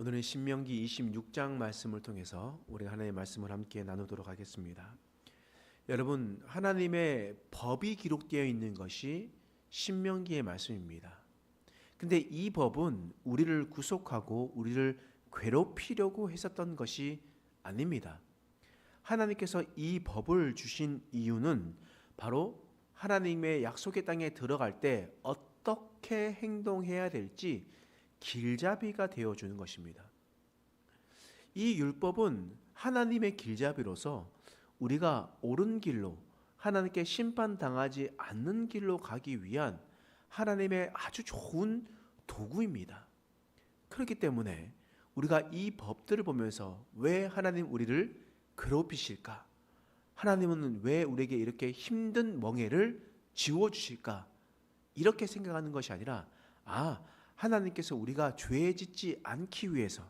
오늘은 신명기 26장 말씀을 통해서 우리가 하나님의 말씀을 함께 나누도록 하겠습니다. 여러분, 하나님의 법이 기록되어 있는 것이 신명기의 말씀입니다. 근데 이 법은 우리를 구속하고 우리를 괴롭히려고 했었던 것이 아닙니다. 하나님께서 이 법을 주신 이유는 바로 하나님의 약속의 땅에 들어갈 때 어떻게 행동해야 될지 길잡이가 되어주는 것입니다. 이 율법은 하나님의 길잡이로서 우리가 옳은 길로 하나님께 심판당하지 않는 길로 가기 위한 하나님의 아주 좋은 도구입니다. 그렇기 때문에 우리가 이 법들을 보면서 왜 하나님 우리를 괴롭히실까? 하나님은 왜 우리에게 이렇게 힘든 멍에를 지워주실까? 이렇게 생각하는 것이 아니라 하나님께서 우리가 죄 짓지 않기 위해서,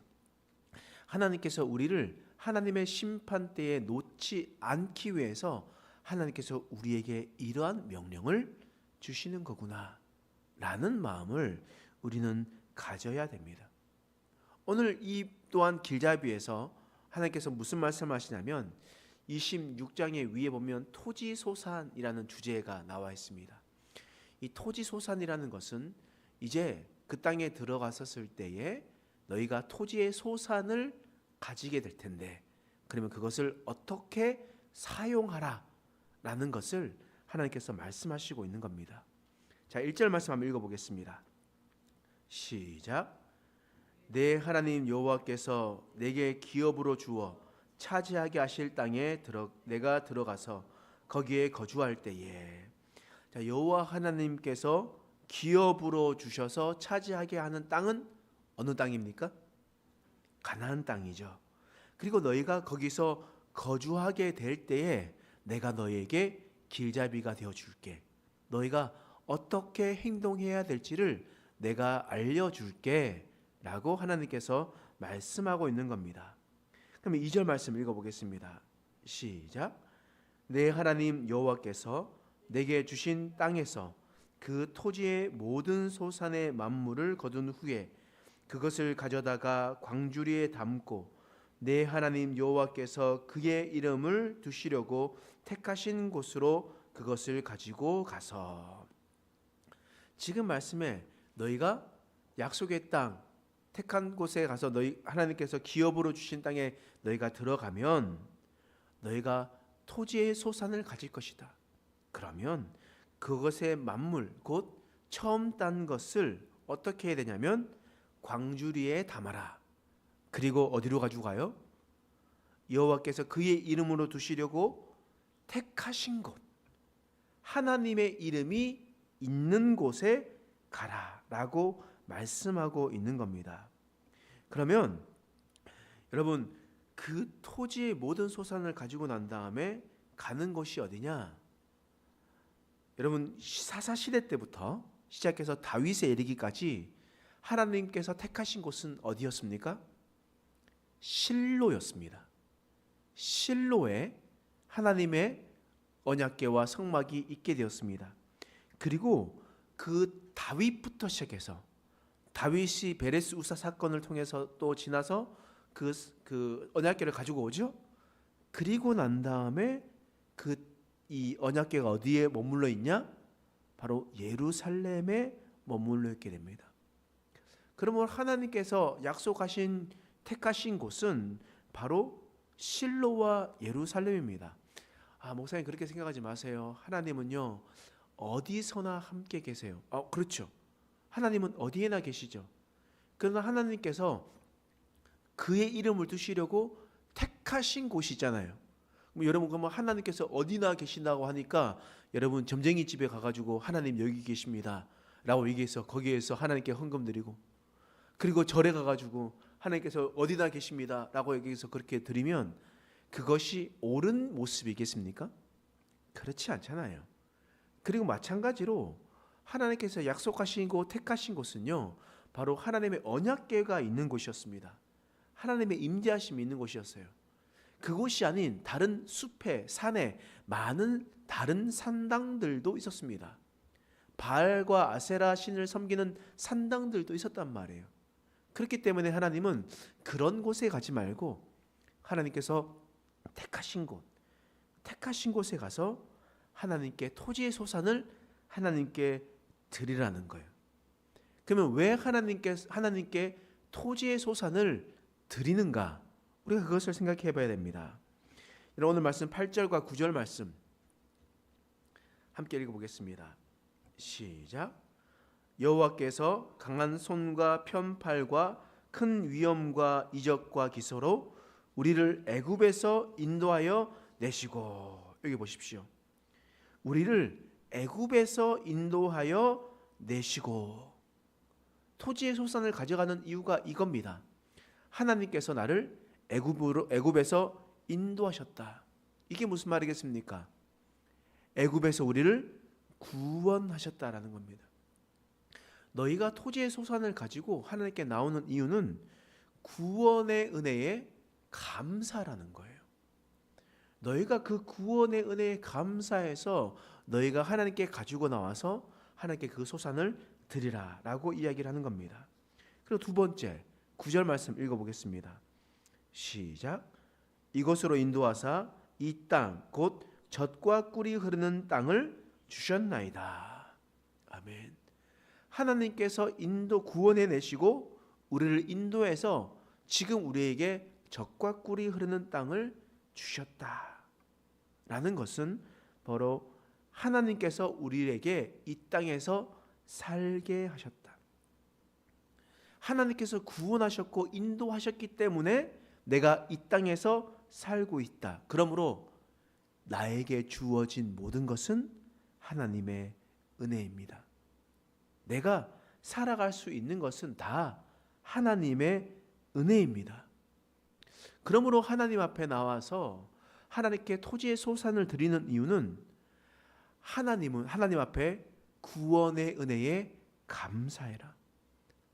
하나님께서 우리를 하나님의 심판대에 놓지 않기 위해서 하나님께서 우리에게 이러한 명령을 주시는 거구나 라는 마음을 우리는 가져야 됩니다. 오늘 이 또한 길잡이에서 하나님께서 무슨 말씀하시냐면 26장의 위에 보면 토지소산이라는 주제가 나와 있습니다. 이 토지소산이라는 것은 이제 그 땅에 들어갔었을 때에 너희가 토지의 소산을 가지게 될 텐데, 그러면 그것을 어떻게 사용하라 라는 것을 하나님께서 말씀하시고 있는 겁니다. 자, 1절 말씀 한번 읽어보겠습니다. 시작. 내 하나님 여호와께서 내게 기업으로 주어 차지하게 하실 땅에 내가 들어가서 거기에 거주할 때에, 자, 여호와 하나님께서 기업으로 주셔서 차지하게 하는 땅은 어느 땅입니까? 가나안 땅이죠. 그리고 너희가 거기서 거주하게 될 때에 내가 너희에게 길잡이가 되어 줄게. 너희가 어떻게 행동해야 될지를 내가 알려줄게 라고 하나님께서 말씀하고 있는 겁니다. 그럼 2절 말씀 읽어보겠습니다. 시작. 내 하나님 여호와께서 내게 주신 땅에서 그 토지의 모든 소산의 만물을 거둔 후에 그것을 가져다가 광주리에 담고 내 하나님 여호와께서 그의 이름을 두시려고 택하신 곳으로 그것을 가지고 가서, 지금 말씀에 너희가 약속의 땅 택한 곳에 가서 너희 하나님께서 기업으로 주신 땅에 너희가 들어가면 너희가 토지의 소산을 가질 것이다. 그러면 그것의 만물 곧 처음 딴 것을 어떻게 해야 되냐면 광주리에 담아라. 그리고 어디로 가지고 가요? 여호와께서 그의 이름으로 두시려고 택하신 곳, 하나님의 이름이 있는 곳에 가라라고 말씀하고 있는 겁니다. 그러면 여러분, 그 토지의 모든 소산을 가지고 난 다음에 가는 곳이 어디냐? 여러분, 사사시대 때부터 시작해서 다윗에 이르기까지 하나님께서 택하신 곳은 어디였습니까? 실로였습니다. 실로에 하나님의 언약궤와 성막이 있게 되었습니다. 그리고 그 다윗부터 시작해서 다윗이 베레스 우사 사건을 통해서 또 지나서 그 언약궤를 가지고 오죠. 그리고 난 다음에 이 언약궤가 어디에 머물러 있냐? 바로 예루살렘에 머물러 있게 됩니다. 그러면 하나님께서 약속하신 택하신 곳은 바로 실로와 예루살렘입니다. 목사님 그렇게 생각하지 마세요. 하나님은요 어디서나 함께 계세요. 그렇죠. 하나님은 어디에나 계시죠. 그러나 하나님께서 그의 이름을 두시려고 택하신 곳이잖아요. 여러분, 그러면 하나님께서 어디나 계신다고 하니까 여러분 점쟁이 집에 가가지고 하나님 여기 계십니다 라고 얘기해서 거기에서 하나님께 헌금 드리고, 그리고 절에 가가지고 하나님께서 어디나 계십니다 라고 얘기해서 그렇게 드리면 그것이 옳은 모습이겠습니까? 그렇지 않잖아요. 그리고 마찬가지로 하나님께서 약속하신 곳, 택하신 곳은요 바로 하나님의 언약궤가 있는 곳이었습니다. 하나님의 임재하심이 있는 곳이었어요. 그곳이 아닌 다른 숲에, 산에 많은 다른 산당들도 있었습니다. 바알과 아세라 신을 섬기는 산당들도 있었단 말이에요. 그렇기 때문에 하나님은 그런 곳에 가지 말고 하나님께서 택하신 곳에 가서 하나님께 토지의 소산을 하나님께 드리라는 거예요. 그러면 왜 하나님께 토지의 소산을 드리는가? 우리가 그것을 생각해 봐야 됩니다. 오늘 말씀 8절과 9절 말씀 함께 읽어보겠습니다. 시작. 여호와께서 강한 손과 편팔과 큰 위엄과 이적과 기소로 우리를 애굽에서 인도하여 내시고, 여기 보십시오. 우리를 애굽에서 인도하여 내시고, 토지의 소산을 가져가는 이유가 이겁니다. 하나님께서 나를 애굽에서 인도하셨다. 이게 무슨 말이겠습니까? 애굽에서 우리를 구원하셨다라는 겁니다. 너희가 토지의 소산을 가지고 하나님께 나오는 이유는 구원의 은혜에 감사라는 거예요. 너희가 그 구원의 은혜에 감사해서 너희가 하나님께 가지고 나와서 하나님께 그 소산을 드리라 라고 이야기를 하는 겁니다. 그리고 두 번째 9절 말씀 읽어보겠습니다. 시작. 이곳으로 인도하사 이 땅 곧 젖과 꿀이 흐르는 땅을 주셨나이다. 아멘. 하나님께서 구원해 내시고 우리를 인도해서 지금 우리에게 젖과 꿀이 흐르는 땅을 주셨다라는 것은 바로 하나님께서 우리에게 이 땅에서 살게 하셨다. 하나님께서 구원하셨고 인도하셨기 때문에 내가 이 땅에서 살고 있다. 그러므로 나에게 주어진 모든 것은 하나님의 은혜입니다. 내가 살아갈 수 있는 것은 다 하나님의 은혜입니다. 그러므로 하나님 앞에 나와서 하나님께 토지의 소산을 드리는 이유는 하나님 앞에 구원의 은혜에 감사해라.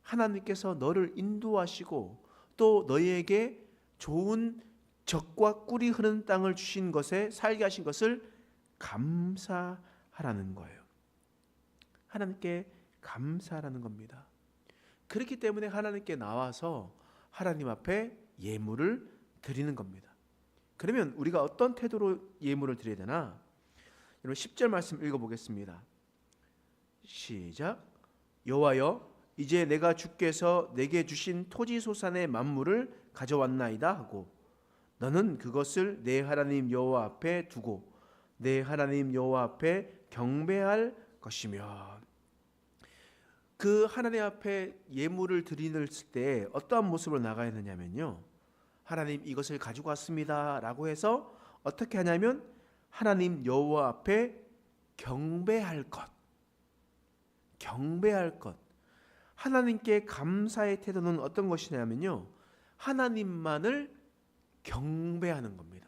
하나님께서 너를 인도하시고 또 너희에게 좋은 젖과 꿀이 흐르는 땅을 주신 것에 살게 하신 것을 감사하라는 거예요. 하나님께 감사하라는 겁니다. 그렇기 때문에 하나님께 나와서 하나님 앞에 예물을 드리는 겁니다. 그러면 우리가 어떤 태도로 예물을 드려야 되나? 여러분 10절 말씀 읽어보겠습니다. 시작. 여호와여, 이제 내가 주께서 내게 주신 토지 소산의 만물을 가져왔나이다 하고 너는 그것을 내 하나님 여호와 앞에 두고 내 하나님 여호와 앞에 경배할 것이며. 그 하나님 앞에 예물을 드리는 때 어떠한 모습으로 나가야 되냐면요, 하나님 이것을 가지고 왔습니다 라고 해서 어떻게 하냐면 하나님 여호와 앞에 경배할 것. 하나님께 감사의 태도는 어떤 것이냐면요, 하나님만을 경배하는 겁니다.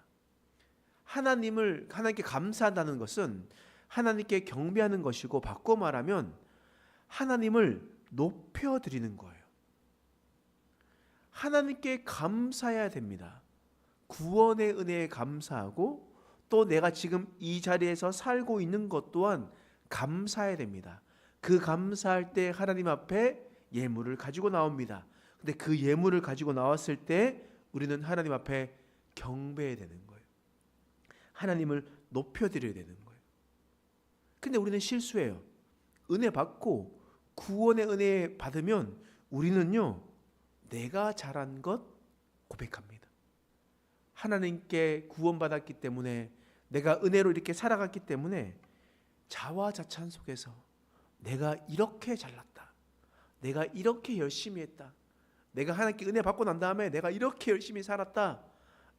하나님께 감사한다는 것은 하나님께 경배하는 것이고, 바꿔 말하면 하나님을 높여드리는 거예요. 하나님께 감사해야 됩니다. 구원의 은혜에 감사하고 또 내가 지금 이 자리에서 살고 있는 것 또한 감사해야 됩니다. 그 감사할 때 하나님 앞에 예물을 가지고 나옵니다. 근데 그 예물을 가지고 나왔을 때 우리는 하나님 앞에 경배해야 되는 거예요. 하나님을 높여드려야 되는 거예요. 근데 우리는 실수해요. 은혜 받고 구원의 은혜 받으면 우리는요, 내가 잘한 것 고백합니다. 하나님께 구원받았기 때문에, 내가 은혜로 이렇게 살아갔기 때문에 자화자찬 속에서 내가 이렇게 잘났다, 내가 이렇게 열심히 했다, 내가 하나님께 은혜 받고 난 다음에 내가 이렇게 열심히 살았다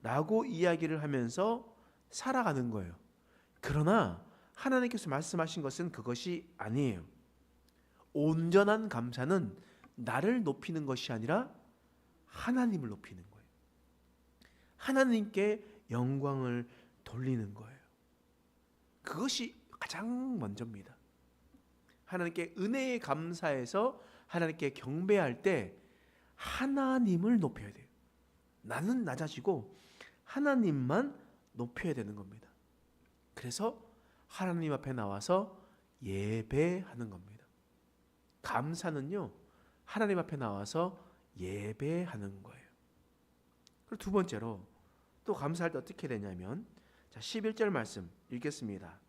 라고 이야기를 하면서 살아가는 거예요. 그러나 하나님께서 말씀하신 것은 그것이 아니에요. 온전한 감사는 나를 높이는 것이 아니라 하나님을 높이는 거예요. 하나님께 영광을 돌리는 거예요. 그것이 가장 먼저입니다. 하나님께 은혜에 감사해서 하나님께 경배할 때 하나님을 높여야 돼요. 나는 낮아지고 하나님만 높여야 되는 겁니다. 그래서 하나님 앞에 나와서 예배하는 겁니다. 감사는요, 하나님 앞에 나와서 예배하는 거예요. 그리고 두 번째로 또 감사할 때 어떻게 되냐면, 자, 11절 말씀 읽겠습니다.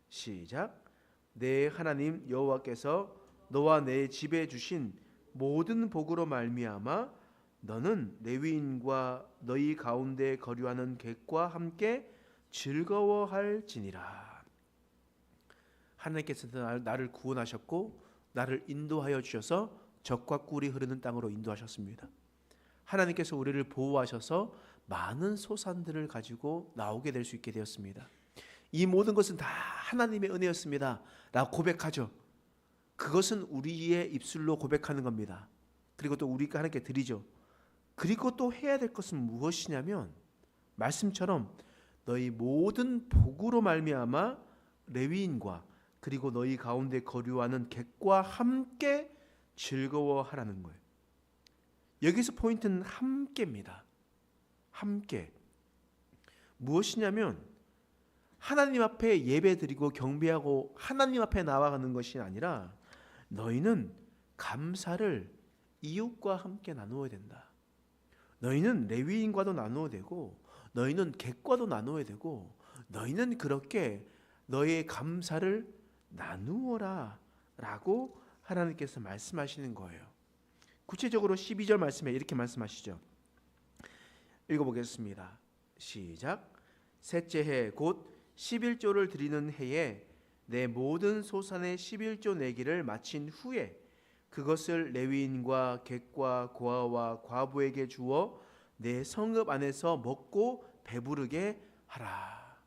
시작. 내 하나님 여호와께서 너와 내 집에 주신 모든 복으로 말미암아 너는 레위인과 너희 가운데 거류하는 객과 함께 즐거워할지니라. 하나님께서 나를 구원하셨고 나를 인도하여 주셔서 젖과 꿀이 흐르는 땅으로 인도하셨습니다. 하나님께서 우리를 보호하셔서 많은 소산들을 가지고 나오게 될 수 있게 되었습니다. 이 모든 것은 다 하나님의 은혜였습니다 라고 고백하죠. 그것은 우리의 입술로 고백하는 겁니다. 그리고 또 우리가 하나님께 드리죠. 그리고 또 해야 될 것은 무엇이냐면, 말씀처럼 너희 모든 복으로 말미암아 레위인과 그리고 너희 가운데 거류하는 객과 함께 즐거워하라는 거예요. 여기서 포인트는 함께입니다. 함께. 무엇이냐면 하나님 앞에 예배드리고 경배하고 하나님 앞에 나아가는 것이 아니라 너희는 감사를 이웃과 함께 나누어야 된다. 너희는 레위인과도 나누어야 되고 너희는 객과도 나누어야 되고 너희는 그렇게 너의 감사를 나누어라 라고 하나님께서 말씀하시는 거예요. 구체적으로 12절 말씀에 이렇게 말씀하시죠. 읽어보겠습니다. 시작. 셋째 해 곧 11조를 드리는 해에 내 모든 소산의 11조 내기를 마친 후에 그것을 레위인과 객과 고아와 과부에게 주어 내 성읍 안에서 먹고 배부르게 하라.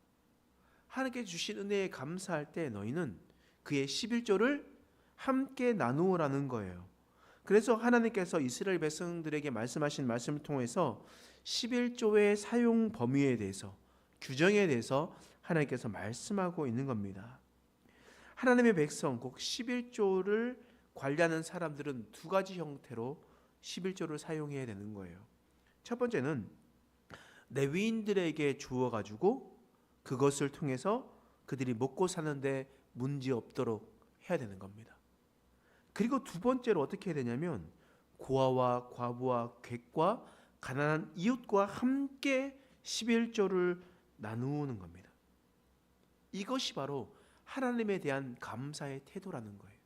하나님께 주신 은혜에 감사할 때 너희는 그의 11조를 함께 나누어라는 거예요. 그래서 하나님께서 이스라엘 백성들에게 말씀하신 말씀을 통해서 11조의 사용 범위에 대해서, 규정에 대해서 하나님께서 말씀하고 있는 겁니다. 하나님의 백성, 꼭 11조를 관리하는 사람들은 두 가지 형태로 11조를 사용해야 되는 거예요. 첫 번째는 레위인들에게 주어가지고 그것을 통해서 그들이 먹고 사는데 문제 없도록 해야 되는 겁니다. 그리고 두 번째로 어떻게 해야 되냐면 고아와 과부와 객과 가난한 이웃과 함께 11조를 나누는 겁니다. 이것이 바로 하나님에 대한 감사의 태도라는 거예요.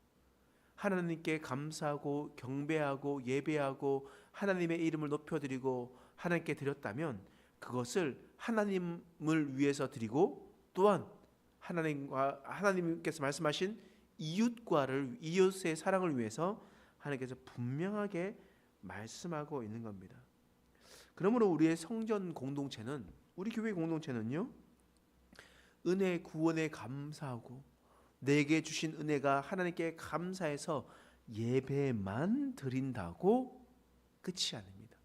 하나님께 감사하고 경배하고 예배하고 하나님의 이름을 높여드리고 하나님께 드렸다면 그것을 하나님을 위해서 드리고 또한 하나님께서 말씀하신 이웃의 사랑을 위해서 하나님께서 분명하게 말씀하고 있는 겁니다. 그러므로 우리의 성전 공동체는, 우리 교회 공동체는요, 은혜 구원에 감사하고 내게 주신 은혜가 하나님께 감사해서 예배만 드린다고 끝이 아닙니다.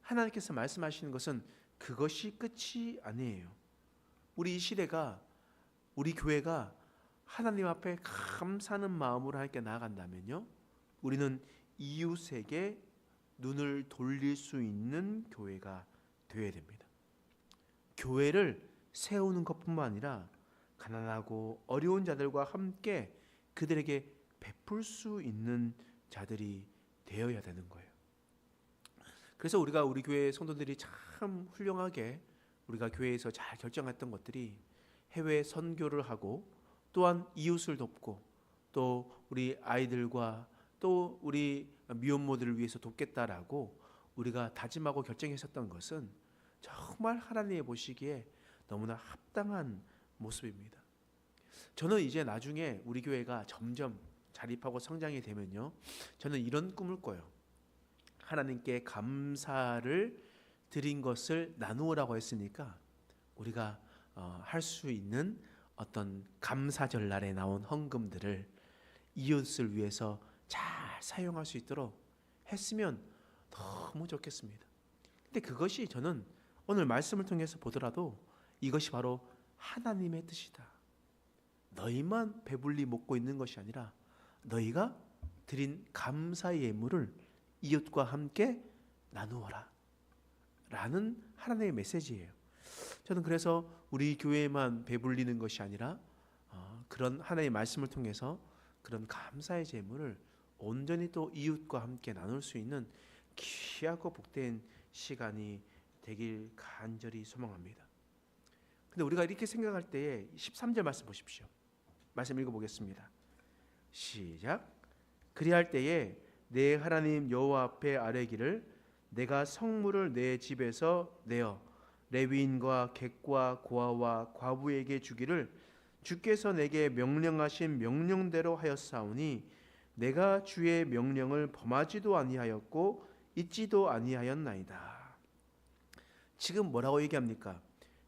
하나님께서 말씀하시는 것은 그것이 끝이 아니에요. 우리 이 시대가, 우리 교회가 하나님 앞에 감사하는 마음으로 하나님께 나아간다면요, 우리는 이웃에게 눈을 돌릴 수 있는 교회가 되어야 됩니다. 교회를 세우는 것뿐만 아니라 가난하고 어려운 자들과 함께 그들에게 베풀 수 있는 자들이 되어야 되는 거예요. 그래서 우리가 우리 교회 성도들이 참 훌륭하게 우리가 교회에서 잘 결정했던 것들이 해외 선교를 하고 또한 이웃을 돕고 또 우리 아이들과 또 우리 미혼모들을 위해서 돕겠다라고 우리가 다짐하고 결정했었던 것은 정말 하나님이 보시기에 너무나 합당한 모습입니다. 저는 이제 나중에 우리 교회가 점점 자립하고 성장이 되면요, 저는 이런 꿈을 꿔요. 하나님께 감사를 드린 것을 나누어라고 했으니까 우리가 할 수 있는 어떤 감사절날에 나온 헌금들을 이웃을 위해서 잘 사용할 수 있도록 했으면 너무 좋겠습니다. 근데 그것이 저는 오늘 말씀을 통해서 보더라도 이것이 바로 하나님의 뜻이다. 너희만 배불리 먹고 있는 것이 아니라 너희가 드린 감사의 예물을 이웃과 함께 나누어라 라는 하나님의 메시지예요. 저는 그래서 우리 교회만 배불리는 것이 아니라 그런 하나님의 말씀을 통해서 그런 감사의 제물을 온전히 또 이웃과 함께 나눌 수 있는 귀하고 복된 시간이 되길 간절히 소망합니다. 근데 우리가 이렇게 생각할 때에 13절 말씀 보십시오. 말씀 읽어보겠습니다. 시작. 그리할 때에 내 하나님 여호와 앞에 아뢰기를 내가 성물을 내 집에서 내어 레위인과 객과 고아와 과부에게 주기를 주께서 내게 명령하신 명령대로 하였사오니 내가 주의 명령을 범하지도 아니하였고 잊지도 아니하였나이다. 지금 뭐라고 얘기합니까?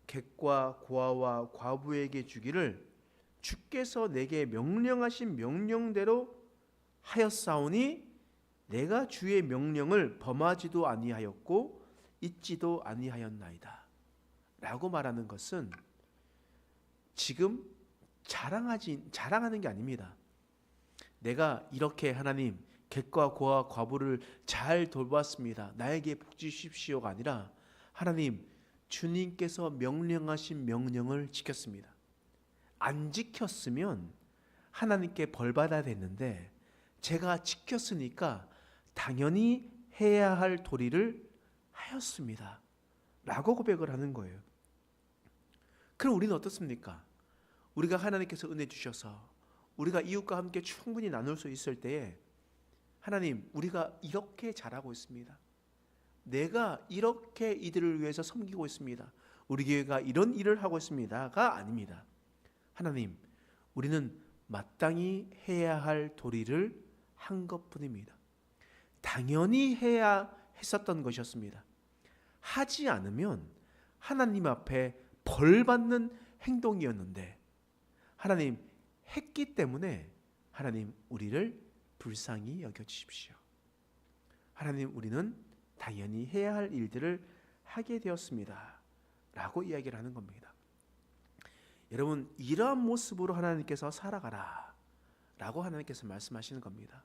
객과 고아와 과부에게 주기를 주께서 내게 명령하신 명령대로 하였사오니 내가 주의 명령을 범하지도 아니하였고 잊지도 아니하였나이다 라고 말하는 것은 지금 자랑하는 게 아닙니다. 내가 이렇게 하나님 객과 고아 과부를 잘 돌봤습니다. 나에게 복 주십시오가 아니라 하나님 주님께서 명령하신 명령을 지켰습니다. 안 지켰으면 하나님께 벌 받아야 됐는데 제가 지켰으니까 당연히 해야 할 도리를 하였습니다 라고 고백을 하는 거예요. 그럼 우리는 어떻습니까? 우리가 하나님께서 은혜 주셔서 우리가 이웃과 함께 충분히 나눌 수 있을 때에 하나님 우리가 이렇게 잘하고 있습니다. 내가 이렇게 이들을 위해서 섬기고 있습니다. 우리 교회가 이런 일을 하고 있습니다가 아닙니다. 하나님 우리는 마땅히 해야 할 도리를 한 것뿐입니다. 당연히 해야 했었던 것이었습니다. 하지 않으면 하나님 앞에 벌 받는 행동이었는데 하나님 했기 때문에 하나님 우리를 불쌍히 여겨주십시오. 하나님 우리는 당연히 해야 할 일들을 하게 되었습니다 라고 이야기를 하는 겁니다. 여러분 이러한 모습으로 하나님께서 살아가라 라고 하나님께서 말씀하시는 겁니다.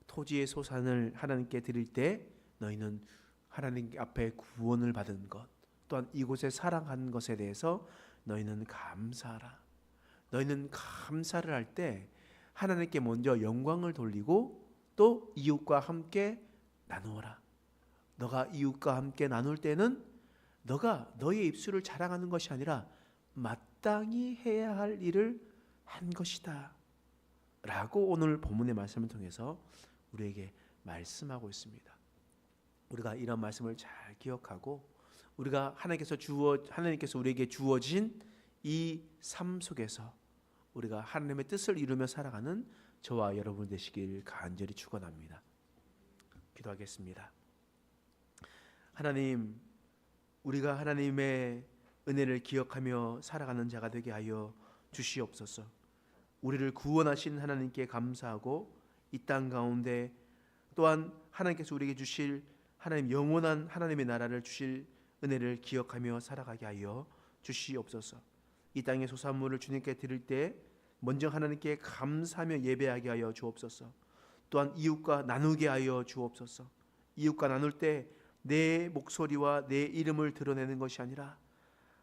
토지의 소산을 하나님께 드릴 때 너희는 하나님 앞에 구원을 받은 것 또한 이곳에 사랑하는 것에 대해서 너희는 감사하라. 너희는 감사를 할 때 하나님께 먼저 영광을 돌리고 또 이웃과 함께 나누어라. 너가 이웃과 함께 나눌 때는 너가 너의 입술을 자랑하는 것이 아니라 마땅히 해야 할 일을 한 것이다 라고 오늘 본문의 말씀을 통해서 우리에게 말씀하고 있습니다. 우리가 이런 말씀을 잘 기억하고 우리가 하나님께서 우리에게 주어진 이 삶 속에서 우리가 하나님의 뜻을 이루며 살아가는 저와 여러분 되시길 간절히 축원합니다. 기도하겠습니다. 하나님, 우리가 하나님의 은혜를 기억하며 살아가는 자가 되게 하여 주시옵소서. 우리를 구원하신 하나님께 감사하고 이 땅 가운데 또한 하나님께서 우리에게 주실 하나님 영원한 하나님의 나라를 주실 은혜를 기억하며 살아가게 하여 주시옵소서. 이 땅의 소산물을 주님께 드릴 때 먼저 하나님께 감사하며 예배하게 하여 주옵소서. 또한 이웃과 나누게 하여 주옵소서. 이웃과 나눌 때 내 목소리와 내 이름을 드러내는 것이 아니라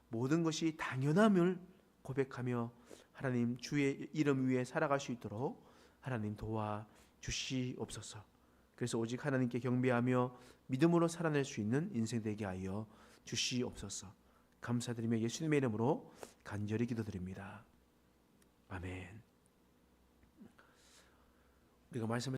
모든 것이 당연함을 고백하며 하나님 주의 이름 위에 살아갈 수 있도록 하나님 도와 주시옵소서. 그래서 오직 하나님께 경배하며 믿음으로 살아낼 수 있는 인생 되게 하여 주시옵소서. 감사드리며 예수님의 이름으로 간절히 기도드립니다. 아멘. 우리가 말씀을